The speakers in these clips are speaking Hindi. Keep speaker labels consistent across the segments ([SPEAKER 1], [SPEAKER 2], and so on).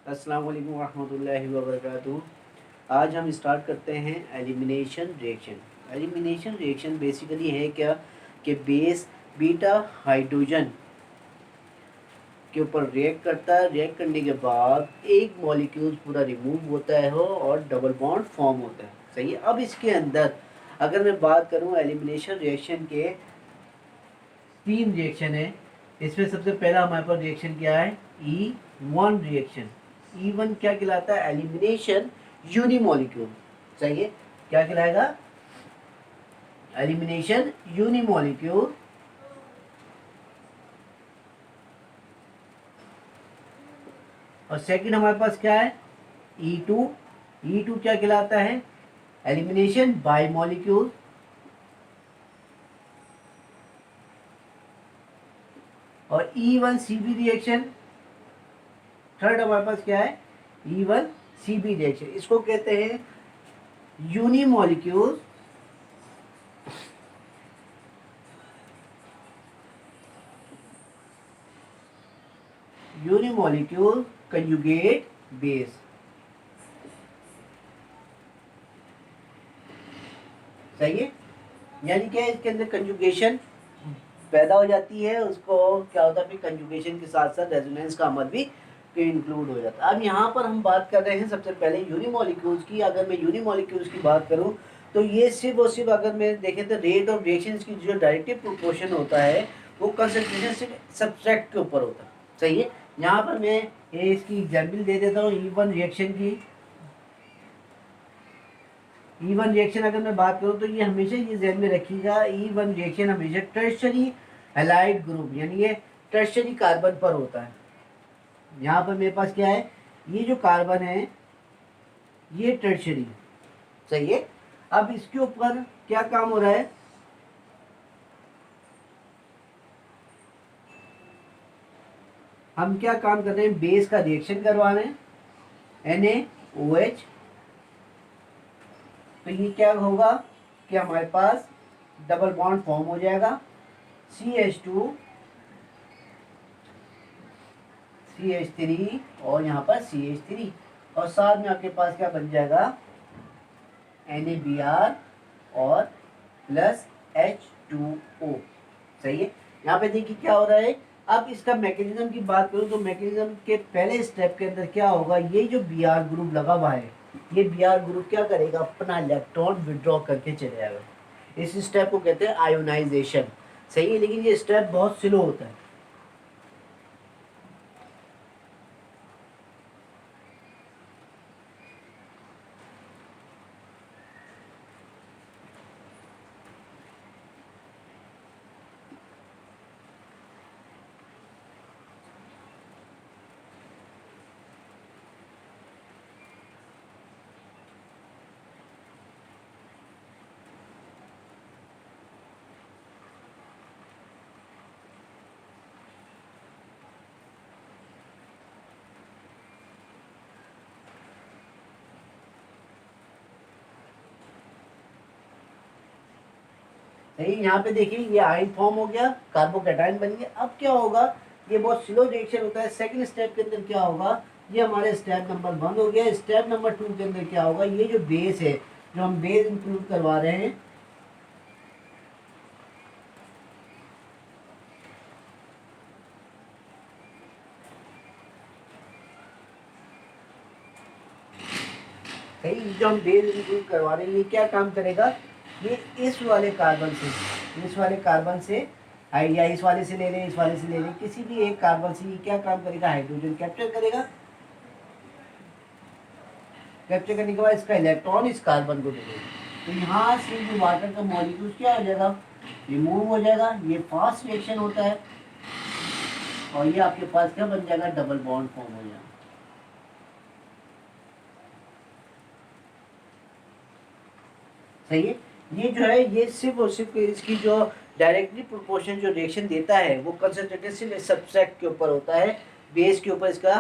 [SPEAKER 1] अस्सलाम वालेकुम रहमतुल्लाहि व बरकातुहू। आज हम स्टार्ट करते हैं elimination reaction. Elimination reaction basically है क्या कि बेस बीटा हाइड्रोजन के ऊपर रिएक्ट करता है। रिएक्ट करने के बाद एक मॉलिक्यूल पूरा रिमूव होता है और डबल बॉन्ड फॉर्म होता है। सही है। अब इसके अंदर अगर मैं बात करूं एलिमिनेशन रिएक्शन के तीन रिएक्शन है। इसमें सबसे पहला हमारे पास रिएक्शन क्या है, E1 रिएक्शन। E1 क्या कहलाता है, एलिमिनेशन यूनिमॉलिक्यूल। सही है। क्या कहलाएगा, एलिमिनेशन यूनिमॉलिक्यूल। और सेकंड हमारे पास क्या है, E2। E2 क्या कहलाता है, एलिमिनेशन बाय मॉलिक्यूल। और E1 CB रिएक्शन थर्ड हमारे पास क्या है, E1 CB रिएक्शन। इसको कहते हैं यूनिमॉलिक्यूल यूनिमॉलिक्यूल कंजुगेट बेस। सही है। यानी क्या है, इसके अंदर कंजुगेशन पैदा हो जाती है। उसको क्या होता है, फिर कंजुगेशन के साथ साथ रेजोनेंस का अमल भी इंक्लूड हो जाता है। अब यहाँ पर हम बात कर रहे हैं सबसे पहले यूनिमॉलिक्यूल्स की। अगर मैं यूनिमॉलिक्यूल्स की बात करूँ तो ये सिर्फ और सिर्फ अगर मैं देखें तो रेट ऑफ रिएक्शन की जो डायरेक्टिव प्रोपोर्शन होता है वो कंसंट्रेशन सिर्फ सब्सट्रैक्ट के ऊपर होता है। सही है। यहाँ पर मैं इसकी एग्जाम्पल दे देता हूँ E1 रिएक्शन की। E1 रिएक्शन अगर मैं बात करूं तो ये हमेशा ये ध्यान में रखिएगा, E1 रिएक्शन हमेशा टर्शरी हैलाइड ग्रुप यानी ये टर्शरी कार्बन पर होता है। यहाँ पर मेरे पास क्या है, ये जो कार्बन है ये टर्शरी। सही है। अब इसके ऊपर क्या काम हो रहा है, हम क्या काम कर रहे हैं, बेस का रिएक्शन करवा रहे हैं NaOH। तो ये क्या होगा कि हमारे पास डबल बॉन्ड फॉर्म हो जाएगा, CH2 CH3 और यहाँ पर CH3। और साथ में आपके पास क्या बन जाएगा, NaBr और प्लस H2O। सही है। यहाँ पे देखिए क्या हो रहा है। अब इसका मैकेनिज्म की बात करूँ तो मैकेनिज्म के पहले स्टेप के अंदर क्या होगा, ये जो Br ग्रुप लगा हुआ है ये Br ग्रुप क्या करेगा, अपना इलेक्ट्रॉन विड्रॉ करके चले जाएगा। इस स्टेप को कहते हैं आयोनाइजेशन। सही है। लेकिन ये स्टेप बहुत स्लो होता है। सही। यहाँ पे देखिए ये आयन फॉर्म हो गया, कार्बोकैटायन बन गया। अब क्या होगा, ये बहुत स्लो रिएक्शन होता है। सेकंड स्टेप के अंदर क्या होगा, ये हमारे स्टेप नंबर 1 हो गया। स्टेप नंबर 2 के अंदर क्या होगा, ये जो बेस है, जो हम बेस इंक्लूड करवा रहे हैं, सही, जो हम बेस इंक्लूड करवा रहे हैं ये क्या काम करेगा, ये इस वाले कार्बन से या इस वाले से ले लें, इस वाले से ले लें, किसी भी एक कार्बन से ये क्या काम करेगा, हाइड्रोजन कैप्चर करेगा। कैप्चर करने के बाद इसका इलेक्ट्रॉन इस कार्बन को देगा। तो यहाँ से जो वाटर का मॉलिक्यूल क्या हो जाएगा, रिमूव हो जाएगा। ये फास्ट रिएक्शन होता है और ये आपके पास क्या बन जाएगा, डबल बॉन्ड फॉर्म हो जाएगा। सही है। ये जो है ये सिर्फ और सिर्फ इसकी जो डायरेक्टली प्रोपोर्शन जो रिएक्शन देता है वो कंसंट्रेटेड सिर्फ सब्सट्रैक्ट के ऊपर होता है, बेस के ऊपर इसका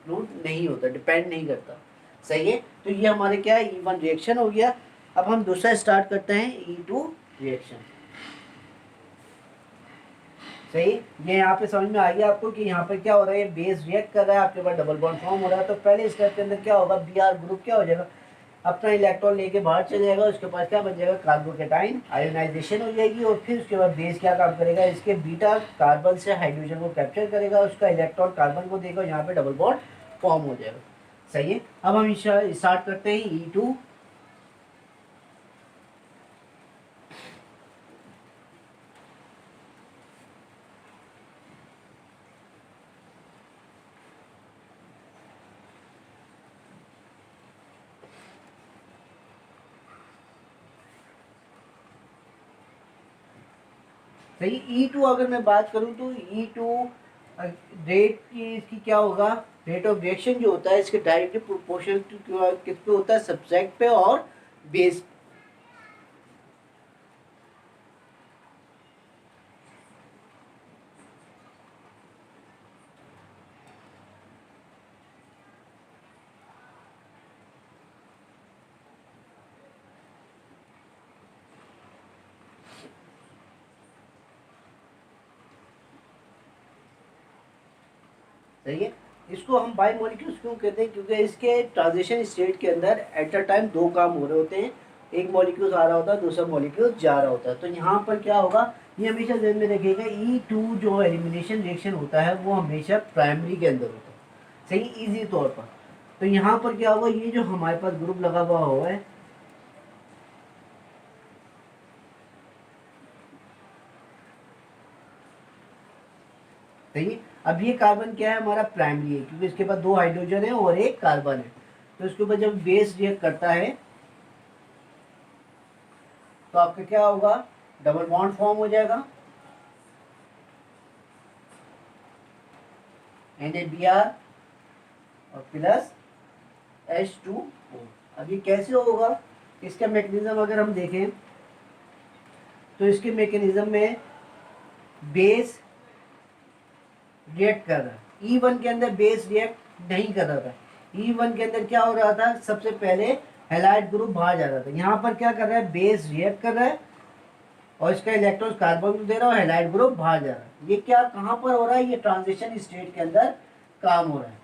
[SPEAKER 1] रूट नहीं होता, डिपेंड नहीं करता। सही है। तो ये हमारे क्या है, E1 रिएक्शन हो गया। अब हम दूसरा स्टार्ट करते हैं, E2 रिएक्शन। सही। ये यहाँ पे समझ में आ गया आपको कि यहाँ पे क्या हो रहा है, बेस रिएक्ट कर रहा है, आपके पास डबल बॉन्ड फॉर्म हो रहा है। तो पहले स्टेप के अंदर क्या होगा, बी आर ग्रुप क्या हो जाएगा, अपना इलेक्ट्रॉन लेके बाहर चले जाएगा, उसके पास क्या बन जाएगा, कार्बोकेटाइन आयोनाइजेशन हो जाएगी। और फिर उसके बाद बेस क्या काम करेगा, इसके बीटा कार्बन से हाइड्रोजन को कैप्चर करेगा, उसका इलेक्ट्रॉन कार्बन को देगा, यहाँ पे डबल बॉन्ड फॉर्म हो जाएगा। सही है। अब हम स्टार्ट करते हैं E2। सही। E2 अगर मैं बात करूं तो E2 रेट की इसकी क्या होगा, रेट ऑफ रिएक्शन जो होता है इसके डायरेक्टली प्रोपोर्शनल किस पे होता है, सब्सट्रैक्ट पे और बेस। सही है। इसको हम बाई मॉलिक्यूल्स क्यों कहते हैं, क्योंकि इसके ट्रांजिशन स्टेट के अंदर एट अ टाइम दो काम हो रहे होते हैं, एक मॉलिक्यूल आ रहा होता है, दूसरा मॉलिक्यूल जा रहा होता है। तो यहाँ पर क्या होगा, ये हमेशा ध्यान में रखिएगा, E2 जो एलिमिनेशन रिएक्शन होता है वो हमेशा प्राइमरी के अंदर होता है। सही, इजी तौर पर। तो यहाँ पर क्या होगा, ये जो हमारे पास ग्रुप लगा हुआ है, सही। अब ये कार्बन क्या है, हमारा प्राइमरी है, क्योंकि इसके पास दो हाइड्रोजन है और एक कार्बन है। तो इसके ऊपर जब बेस रिएक्ट करता है तो आपका क्या होगा, डबल बॉन्ड फॉर्म हो जाएगा, NaBr और प्लस H2O। अब ये कैसे होगा, इसका मैकेनिज्म अगर हम देखें तो इसके मैकेनिज्म में बेस रिएक्ट कर रहा है, E1 के अंदर बेस रिएक्ट नहीं कर रहा था। E1 के अंदर क्या हो रहा था, सबसे पहले हैलाइड ग्रुप बाहर जा रहा था। यहाँ पर क्या कर रहा है, बेस रिएक्ट कर रहा है और इसका इलेक्ट्रॉन कार्बन को दे रहा है और हैलाइड ग्रुप बाहर जा रहा है। ये क्या कहाँ पर हो रहा है, ये ट्रांजिशन स्टेट के अंदर काम हो रहा है।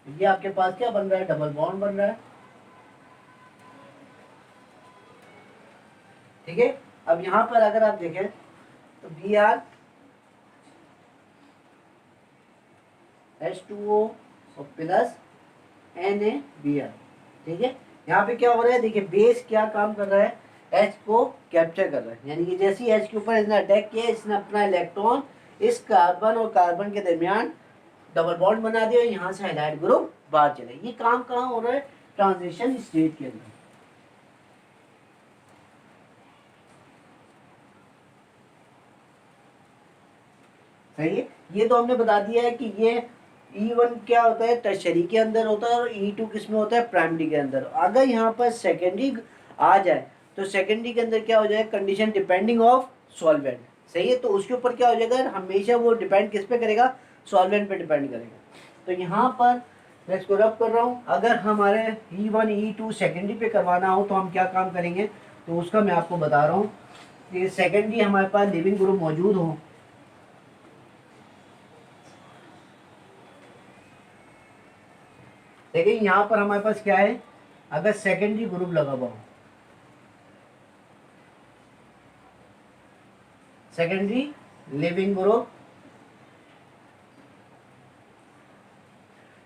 [SPEAKER 1] ये आपके पास क्या बन रहा है, डबल बॉन्ड बन रहा है। ठीक है। अब यहाँ पर अगर आप देखें तो Br H2O और प्लस NaBr। ठीक है। यहाँ पे क्या हो रहा है, देखिए बेस क्या काम कर रहा है, H को कैप्चर कर रहा है, यानी कि जैसे ही H के ऊपर इसने अटैक किया, इसने अपना इलेक्ट्रॉन इस कार्बन और कार्बन के दरमियान डबल बॉन्ड बना दिया, यहाँ से हाइलाइट ग्रुप बाहर चले। ये काम कहाँ हो रहा है, ट्रांजिशन स्टेट के अंदर। सही है। ये तो हमने बता दिया है कि ये E1 क्या होता है, टर्शरी के अंदर होता है, और E2 किस में होता है, प्राइमरी के अंदर। अगर यहाँ पर सेकेंडरी आ जाए तो सेकेंडरी के अंदर क्या हो जाएगा, कंडीशन डिपेंडिंग ऑफ सॉल्वेंट। सही है। तो उसके ऊपर क्या हो जाएगा, हमेशा वो डिपेंड किस पे करेगा, सॉल्वेंट पे डिपेंड करेगा। तो यहाँ पर मैं इसको रब कर रहा हूँ, अगर हमारे E1 E2 सेकेंडरी पे करवाना हो तो हम क्या काम करेंगे, तो उसका मैं आपको बता रहा हूँ कि सेकेंडरी हमारे पास लिविंग ग्रुप मौजूद हो। देखिए यहाँ पर हमारे पास क्या है, अगर सेकेंडरी ग्रुप लगा हुआ हो, secondary leaving group,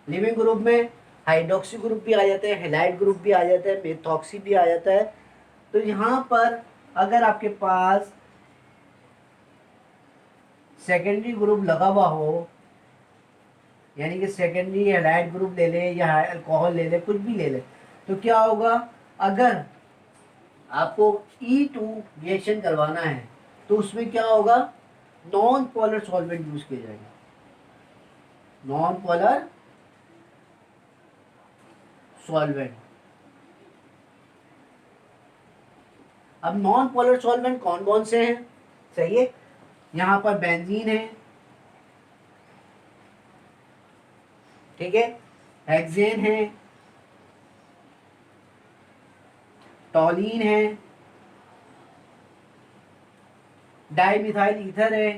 [SPEAKER 1] leaving group में हाइड्रोक्सी ग्रुप भी आ जाता है, हेलाइड ग्रुप भी आ जाता है, मेथॉक्सी भी आ जाता है। तो यहाँ पर अगर आपके पास सेकेंडरी ग्रुप लगा हुआ हो, यानी कि सेकेंडरी हेलाइड ग्रुप ले ले या अल्कोहल ले ले, कुछ भी ले ले, तो क्या होगा, अगर आपको E2 रिएक्शन करवाना है तो उसमें क्या होगा, नॉन पोलर सॉल्वेंट यूज किए जाएंगे, नॉन पोलर सॉल्वेंट। अब नॉन पोलर सॉल्वेंट कौन कौन से हैं? सही है, यहाँ पर बेंजीन है, ठीक है, हेक्सेन है, टॉलीन है, डाइमिथाइल ईथर है,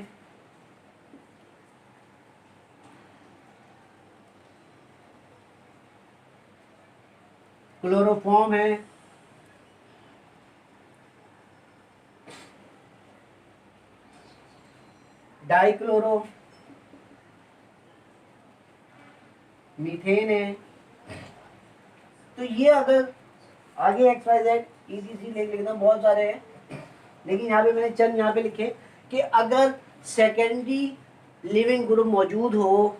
[SPEAKER 1] क्लोरोफॉर्म है, डाइक्लोरो मीथेन है। तो ये अगर आगे एक्स वाई जेड ईटीसी लिख लेना, बहुत सारे हैं, लेकिन यहाँ पे मैंने चंद यहाँ पे लिखे कि अगर सेकेंडरी लिविंग ग्रुप मौजूद हो,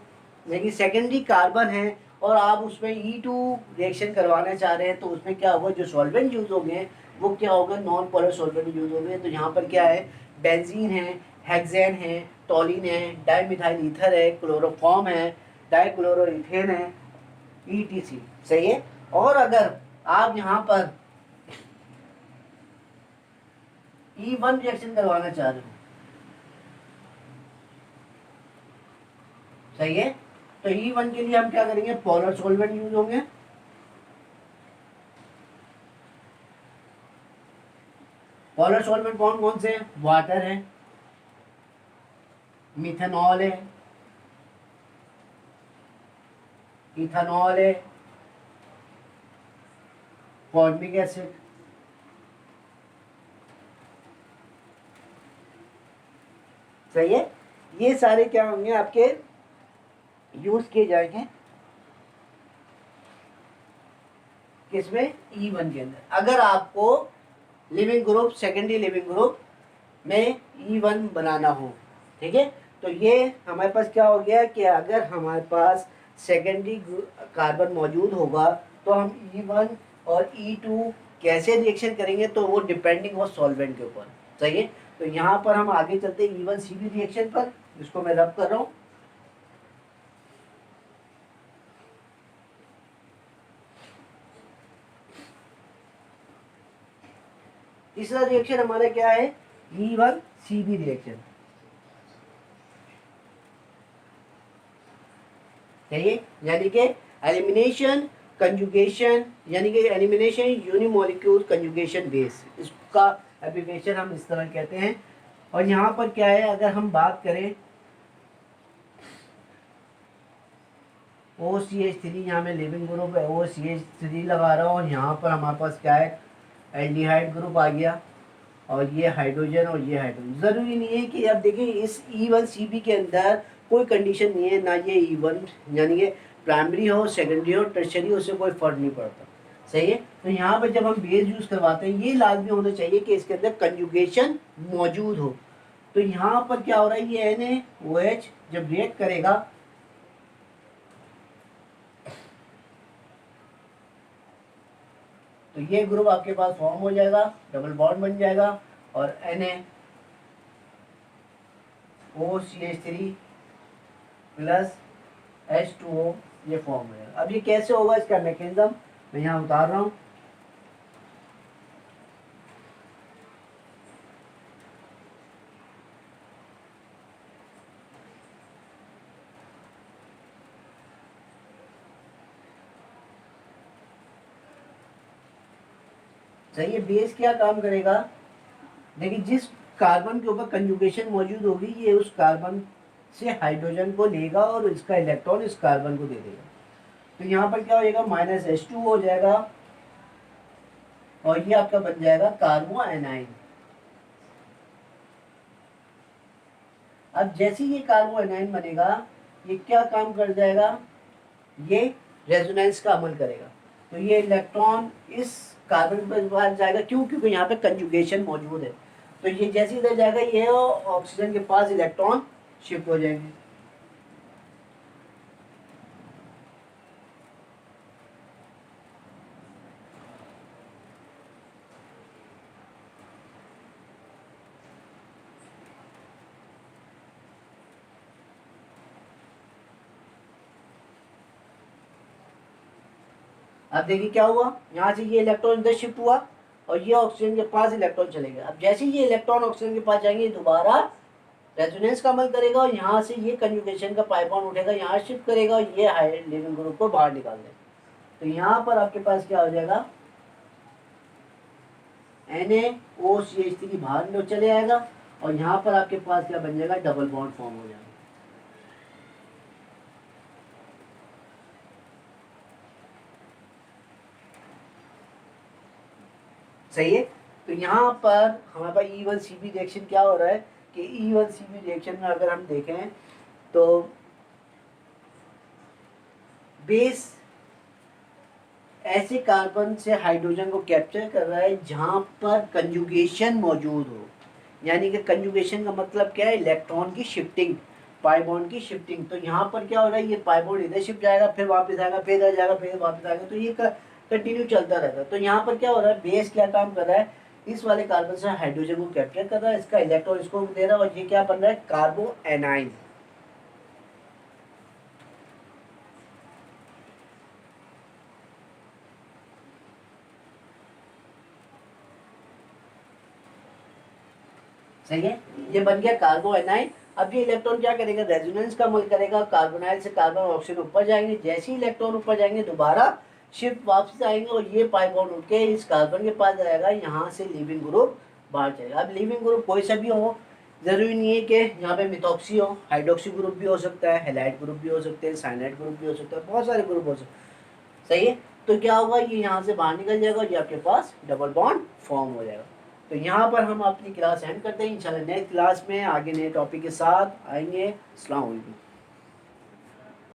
[SPEAKER 1] लेकिन सेकेंडरी कार्बन है और आप उसमें E2 रिएक्शन करवाना चाह रहे हैं, तो उसमें क्या होगा, जो सॉल्वेंट यूज होंगे वो क्या होगा, नॉन पोलर सॉल्वेंट यूज होंगे। तो यहाँ पर क्या है, बेंजीन है, हेक्सेन है, टॉलिन है, डाइमिथाइल ईथर है, क्लोरोफॉर्म है, डाइक्लोरोइथेन है, ETC। सही है। और अगर आप यहाँ पर E1 रिएक्शन करवाना चाह रहे हो, सही है, तो E1 के लिए हम क्या करेंगे, पोलर सॉल्वेंट यूज होंगे। पोलर सॉल्वेंट कौन कौन से हैं? वाटर है, मिथेनॉल है, इथेनॉल है, फॉर्मिक एसिड, सही है। ये सारे क्या होंगे, आपके यूज किए जाएंगे किसमें, E1 के अंदर। अगर आपको leaving group, secondary leaving group में E1 बनाना हो, ठीक है, तो ये हमारे पास क्या हो गया कि अगर हमारे पास सेकेंडरी कार्बन मौजूद होगा तो हम E1 और E2 कैसे रिएक्शन करेंगे, तो वो डिपेंडिंग हो सॉल्वेंट के ऊपर। सही है। तो यहाँ पर हम आगे चलते हैं E1CB रिएक्शन पर, जिसको मैं रब कर रहा हूँ। तीसरा रिएक्शन हमारा क्या है, E1CB रिएक्शन। सही, यानी कि एलिमिनेशन कंजुगेशन, यानी कि एलिमिनेशन यूनिमोलिक्यूल कंजुगेशन बेस, इसका एब्रिविएशन हम इस तरह कहते हैं। और यहाँ पर क्या है, अगर हम बात करें OCH3, यहाँ में लिविंग ग्रुप है, OCH3 लगा रहा हूँ, और यहाँ पर हमारे पास क्या है, एल्डिहाइड ग्रुप आ गया, और ये हाइड्रोजन और ये हाइड्रोजन। ज़रूरी नहीं है कि, अब देखिए इस E1CB के अंदर कोई कंडीशन नहीं है, ना ये E1 यानी कि प्राइमरी हो, सेकेंडरी हो, टर्शरी हो, उससे कोई फर्क नहीं पड़ता। सही है। तो यहाँ पर जब हम बेस यूज़ करवाते हैं, ये लाजमी होना चाहिए कि इसके अंदर कंजुगेशन मौजूद हो। तो यहाँ पर क्या हो रहा है, ये NaOH जब रिएक्ट करेगा तो ये ग्रुप आपके पास फॉर्म हो जाएगा, डबल बॉन्ड बन जाएगा, और NaOCH3 प्लस H2O ये फॉर्म हो जाएगा। अब ये कैसे होगा, इसका मैकेनिज्म मैं यहाँ उतार रहा हूँ। सही है। बेस क्या काम करेगा, देखिए जिस कार्बन के ऊपर कंजुगेशन मौजूद होगी, ये उस कार्बन से हाइड्रोजन को लेगा और इसका इलेक्ट्रॉन इस कार्बन को दे देगा। तो यहाँ पर क्या हो जाएगा, -H2 हो जाएगा, और ये आपका बन जाएगा कार्बो एनाइन। अब जैसे ये कार्बो एनाइन बनेगा, ये क्या काम कर जाएगा, ये रेजोनेंस का अमल करेगा। तो ये इलेक्ट्रॉन इस कार्बन पर बाहर जाएगा, क्यों, क्योंकि यहाँ पे कंजुगेशन मौजूद है। तो ये जैसे इधर जाएगा, ये ऑक्सीजन के पास इलेक्ट्रॉन शिफ्ट हो जाएंगे। अब देखिए क्या हुआ, यहाँ से ये इलेक्ट्रॉन इधर शिफ्ट हुआ, और ये ऑक्सीजन के पास इलेक्ट्रॉन चलेंगे। अब जैसे ही ये इलेक्ट्रॉन ऑक्सीजन के पास जाएंगे दोबारा रेजोनेंस का अमल करेगा और यहाँ से ये कंजुगेशन का पाइपॉन उठेगा, यहाँ शिफ्ट करेगा और ये हाई लिविंग ग्रुप को बाहर निकाल देगा। तो यहाँ पर आपके पास क्या हो जाएगा, NaOCH3 बाहर चले आएगा और यहाँ पर आपके पास क्या बन जाएगा, डबल बॉन्ड फॉर्म हो जाएगा। सही है। तो यहाँ पर हमारे पास E1CB रिएक्शन क्या हो रहा है कि E1CB रिएक्शन में अगर हम देखें तो बेस ऐसे कार्बन से हाइड्रोजन को कैप्चर कर रहा है जहाँ पर कंजुगेशन मौजूद हो, यानी कि कंजुगेशन का मतलब क्या है, इलेक्ट्रॉन की शिफ्टिंग, पाई बॉन्ड की शिफ्टिंग। तो यहाँ पर क्या हो रहा है, ये पाई बॉन्ड इधर शिफ्ट जाएगा, फिर वापस आएगा, फिर इधर जाएगा, फिर वापस आएगा, तो ये कंटिन्यू चलता रहता है। तो यहाँ पर क्या हो रहा है, बेस क्या काम कर रहा है, इस वाले कार्बन से हाइड्रोजन को कैप्चर कर रहा है, इसका इलेक्ट्रॉन इसको दे रहा है और ये क्या बन रहा है, कार्बो एनाइन। सही है, ये बन गया कार्बो एनाइन। अब ये इलेक्ट्रॉन क्या करेगा, रेजोनेंस का अमल करेगा, कार्बोनाइल से कार्बन और ऑक्सीजन ऊपर जाएंगे, जैसे ही इलेक्ट्रॉन ऊपर जाएंगे दोबारा शिफ्ट वापस आएंगे और ये पाई बॉन्ड उठ के इस कार्बन के पास जाएगा, यहाँ से लिविंग ग्रुप बाहर चलेगा। अब लिविंग ग्रुप कोई सा भी हो, जरूरी नहीं है कि यहाँ पे मिथॉक्सी हो, हाइड्रोक्सी ग्रुप भी हो सकता है, हैलाइड ग्रुप भी हो सकते हैं, साइनाइड ग्रुप भी हो सकता है, बहुत सारे ग्रुप हो सकते हैं। सही है, तो क्या होगा, ये यहाँ से बाहर निकल जाएगा और ये आपके पास डबल बॉन्ड फॉर्म हो जाएगा। तो यहाँ पर हम अपनी क्लास एंड करते हैं। इंशाल्लाह नेक्स्ट क्लास में आगे नए टॉपिक के साथ आएंगे। अस्सलाम वालेकुम।